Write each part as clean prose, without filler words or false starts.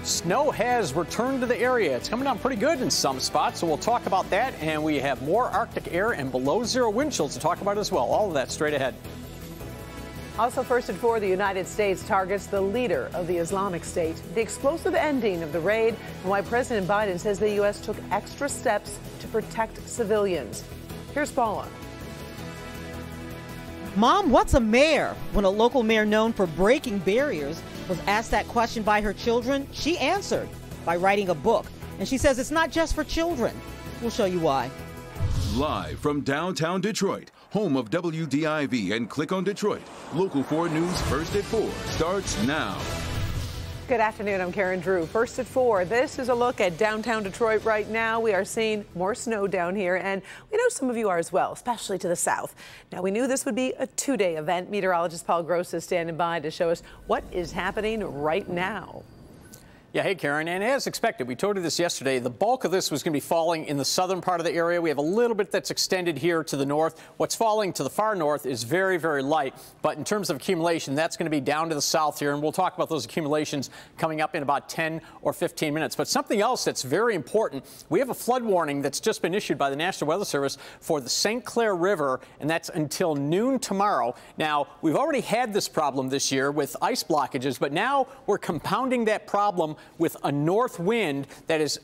Snow has returned to the area. It's coming down pretty good in some spots, so we'll talk about that. And we have more Arctic air and below zero wind chills to talk about as well. All of that straight ahead. Also first at 4, the United States targets the leader of the Islamic State, the explosive ending of the raid, and why President Biden says the U.S. took extra steps to protect civilians. Here's Paula. Mom, what's a mayor? When a local mayor known for breaking barriers was asked that question by her children, she answered by writing a book. And she says it's not just for children. We'll show you why. Live from downtown Detroit, home of WDIV and Click on Detroit, Local 4 News First at 4 starts now. Good afternoon, I'm Karen Drew. First at 4, this is a look at downtown Detroit right now. We are seeing more snow down here, and we know some of you are as well, especially to the south. Now, we knew this would be a two-day event. Meteorologist Paul Gross is standing by to show us what is happening right now. Yeah, hey, Karen, and as expected, we told you this yesterday, the bulk of this was going to be falling in the southern part of the area. We have a little bit that's extended here to the north. What's falling to the far north is very, very light, but in terms of accumulation, that's going to be down to the south here, and we'll talk about those accumulations coming up in about 10 or 15 minutes. But something else that's very important, we have a flood warning that's just been issued by the National Weather Service for the St. Clair River, and that's until noon tomorrow. Now, we've already had this problem this year with ice blockages, but now we're compounding that problem with a north wind that is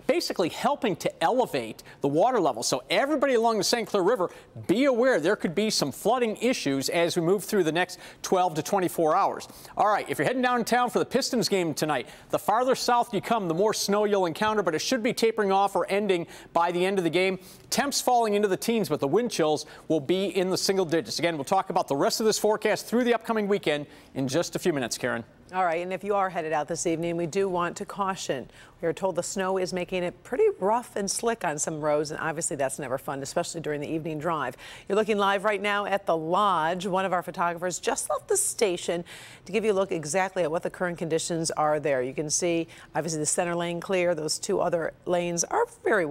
basically helping to elevate the water level. So everybody along the St. Clair River, be aware there could be some flooding issues as we move through the next 12 to 24 hours. All right, if you're heading downtown for the Pistons game tonight, the farther south you come, the more snow you'll encounter, but it should be tapering off or ending by the end of the game. Temps falling into the teens, but the wind chills will be in the single digits. Again, we'll talk about the rest of this forecast through the upcoming weekend in just a few minutes, Karen. All right, and if you are headed out this evening, we do want to caution. We are told the snow is making it pretty rough and slick on some roads, and obviously that's never fun, especially during the evening drive. You're looking live right now at the Lodge. One of our photographers just left the station to give you a look exactly at what the current conditions are there. You can see, obviously, the center lane clear. Those two other lanes are pretty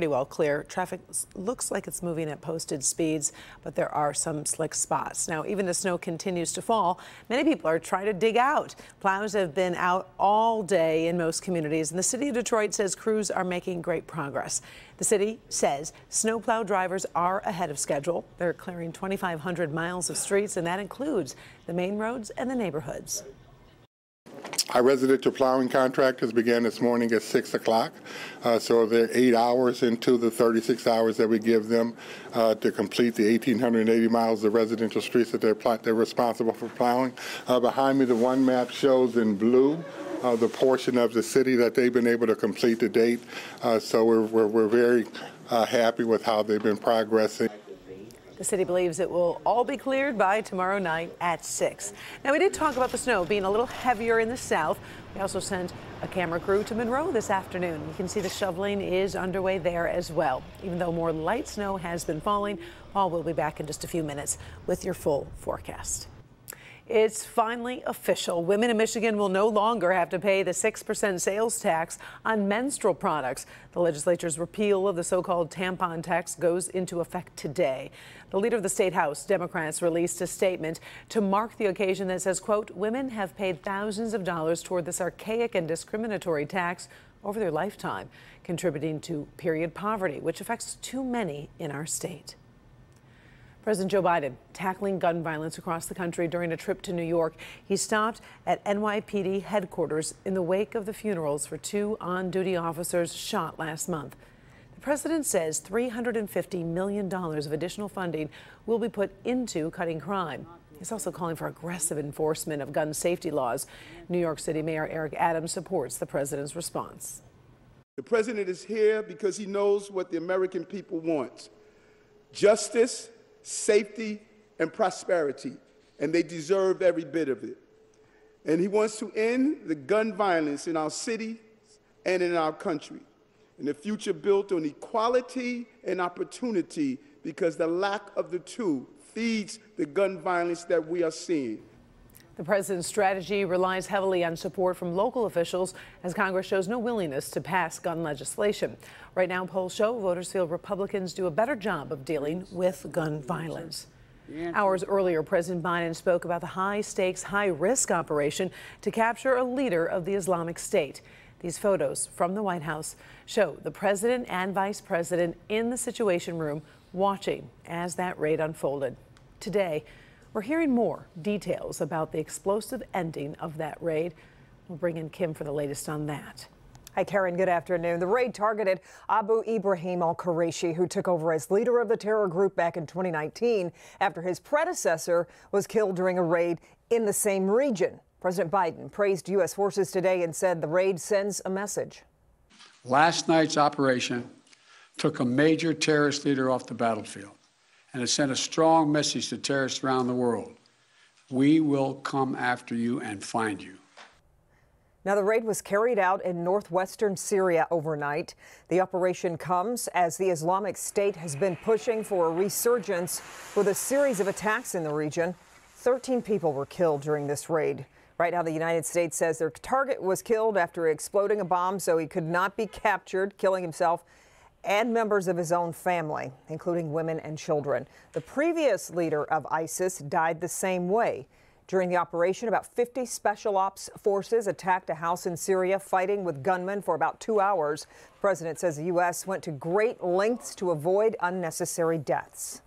well clear. Traffic looks like it's moving at posted speeds, but there are some slick spots. Now, even as snow continues to fall, many people are trying to dig out. Plows have been out all day in most communities, and the city of Detroit says crews are making great progress. The city says snowplow drivers are ahead of schedule. They're clearing 2,500 miles of streets, and that includes the main roads and the neighborhoods. Our residential plowing contractors began this morning at 6 o'clock, so they're 8 hours into the 36 hours that we give them to complete the 1,880 miles of residential streets that they're responsible for plowing. Behind me, the one map shows in blue the portion of the city that they've been able to complete to date, so we're very happy with how they've been progressing. The city believes it will all be cleared by tomorrow night at 6. Now, we did talk about the snow being a little heavier in the south. We also sent a camera crew to Monroe this afternoon. You can see the shoveling is underway there as well. Even though more light snow has been falling, Paul will be back in just a few minutes with your full forecast. It's finally official. Women in Michigan will no longer have to pay the 6% sales tax on menstrual products. The legislature's repeal of the so-called tampon tax goes into effect today. The leader of the state house, Democrats, released a statement to mark the occasion that says, quote, women have paid thousands of dollars toward this archaic and discriminatory tax over their lifetime, contributing to period poverty, which affects too many in our state. President Joe Biden tackling gun violence across the country during a trip to New York. He stopped at NYPD headquarters in the wake of the funerals for 2 on-duty officers shot last month. The president says $350 million of additional funding will be put into cutting crime. He's also calling for aggressive enforcement of gun safety laws. New York City Mayor Eric Adams supports the president's response. The president is here because he knows what the American people want: justice, safety, and prosperity, and they deserve every bit of it. And he wants to end the gun violence in our city and in our country, and a future built on equality and opportunity, because the lack of the two feeds the gun violence that we are seeing. The president's strategy relies heavily on support from local officials as Congress shows no willingness to pass gun legislation. Right now, polls show voters feel Republicans do a better job of dealing with gun violence. Hours earlier, President Biden spoke about the high-stakes, high-risk operation to capture a leader of the Islamic State. These photos from the White House show the president and vice president in the Situation Room watching as that raid unfolded. Today, we're hearing more details about the explosive ending of that raid. We'll bring in Kim for the latest on that. Hi, Karen. Good afternoon. The raid targeted Abu Ibrahim al-Quraishi, who took over as leader of the terror group back in 2019 after his predecessor was killed during a raid in the same region. President Biden praised U.S. forces today and said the raid sends a message. Last night's operation took a major terrorist leader off the battlefield, and it sent a strong message to terrorists around the world. We will come after you and find you. Now, the raid was carried out in northwestern Syria overnight. The operation comes as the Islamic State has been pushing for a resurgence with a series of attacks in the region. 13 people were killed during this raid. Right now, the United States says their target was killed after exploding a bomb so he could not be captured, killing himself and members of his own family, including women and children. The previous leader of ISIS died the same way. During the operation, about 50 special ops forces attacked a house in Syria, fighting with gunmen for about 2 hours. The president says the U.S. went to great lengths to avoid unnecessary deaths.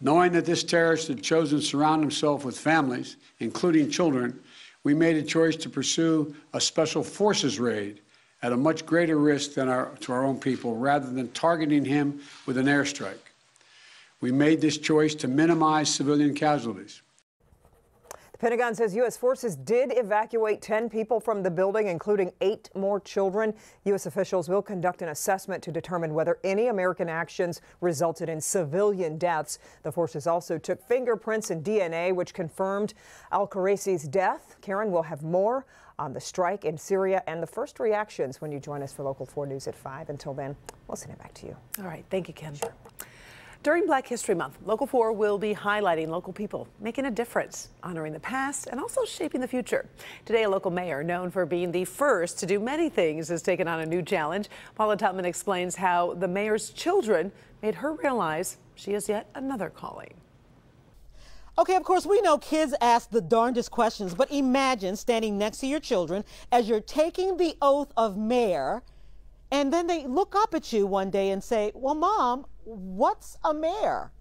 Knowing that this terrorist had chosen to surround himself with families, including children, we made a choice to pursue a special forces raid at a much greater risk than to our own people, rather than targeting him with an airstrike. We made this choice to minimize civilian casualties. The Pentagon says U.S. forces did evacuate 10 people from the building, including 8 more children. U.S. officials will conduct an assessment to determine whether any American actions resulted in civilian deaths. The forces also took fingerprints and DNA, which confirmed al-Quraishi's death. Karen will have more on the strike in Syria and the first reactions when you join us for Local 4 News at 5. Until then, we'll send it back to you. All right. Thank you, Kim. Sure. During Black History Month, Local 4 will be highlighting local people making a difference, honoring the past, and also shaping the future. Today, a local mayor known for being the first to do many things has taken on a new challenge. Paula Tutman explains how the mayor's children made her realize she has yet another calling. Okay, of course, we know kids ask the darndest questions, but imagine standing next to your children as you're taking the oath of mayor, and then they look up at you one day and say, well, Mom, what's a mayor?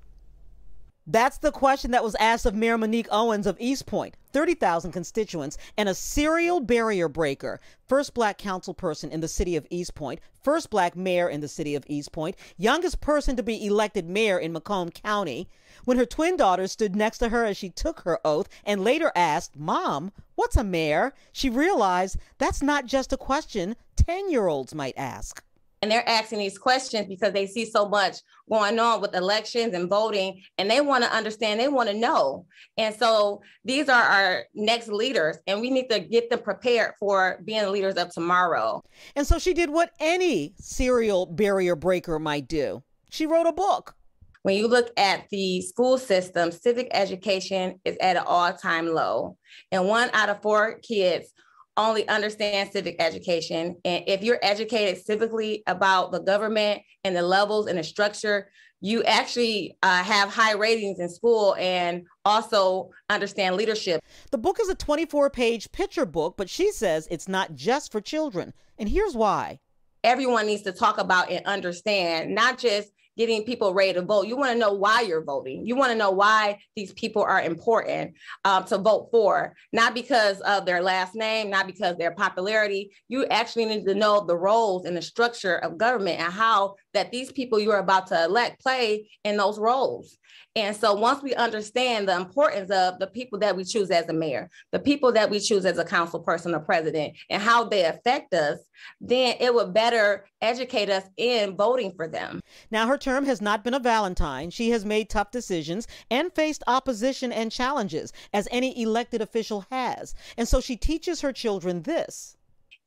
That's the question that was asked of Mayor Monique Owens of East Point, 30,000 constituents, and a serial barrier breaker. First Black council person in the city of East Point, first Black mayor in the city of East Point, youngest person to be elected mayor in Macomb County. When her twin daughters stood next to her as she took her oath and later asked, Mom, what's a mayor? She realized that's not just a question 10-year-olds might ask. And they're asking these questions because they see so much going on with elections and voting, and they want to understand, they want to know. And so these are our next leaders, and we need to get them prepared for being the leaders of tomorrow. And so she did what any serial barrier breaker might do. She wrote a book. When you look at the school system, civic education is at an all-time low. And 1 out of 4 kids only understand civic education. And if you're educated civically about the government and the levels and the structure, you actually have high ratings in school and also understand leadership. The book is a 24-page picture book, but she says it's not just for children. And here's why. Everyone needs to talk about and understand, not just getting people ready to vote. You want to know why you're voting. You want to know why these people are important to vote for, not because of their last name, not because of their popularity. You actually need to know the roles and the structure of government and how that these people you're about to elect play in those roles. And so once we understand the importance of the people that we choose as a mayor, the people that we choose as a council person or president, and how they affect us, then it would better educate us in voting for them. Now, her term has not been a Valentine. She has made tough decisions and faced opposition and challenges, as any elected official has. And so she teaches her children this.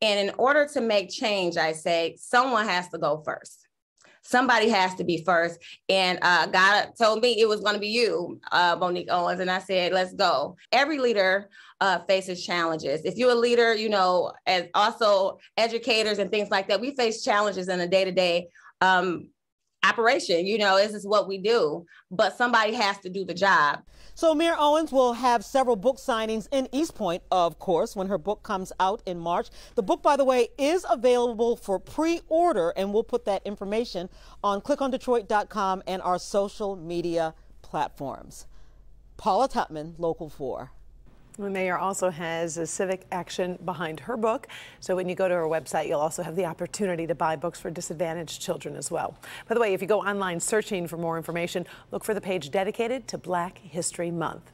And in order to make change, I say, someone has to go first. Somebody has to be first. And God told me it was going to be you, Monique Owens. And I said, let's go. Every leader faces challenges. If you're a leader, you know, as also educators and things like that, we face challenges in the day-to-day operation. You know, this is what we do, but somebody has to do the job. So Mayor Owens will have several book signings in East Point, of course, when her book comes out in March. The book, by the way, is available for pre-order, and we'll put that information on clickondetroit.com and our social media platforms. Paula Tutman, Local 4. The mayor also has a civic action behind her book. So when you go to her website, you'll also have the opportunity to buy books for disadvantaged children as well. By the way, if you go online searching for more information, look for the page dedicated to Black History Month.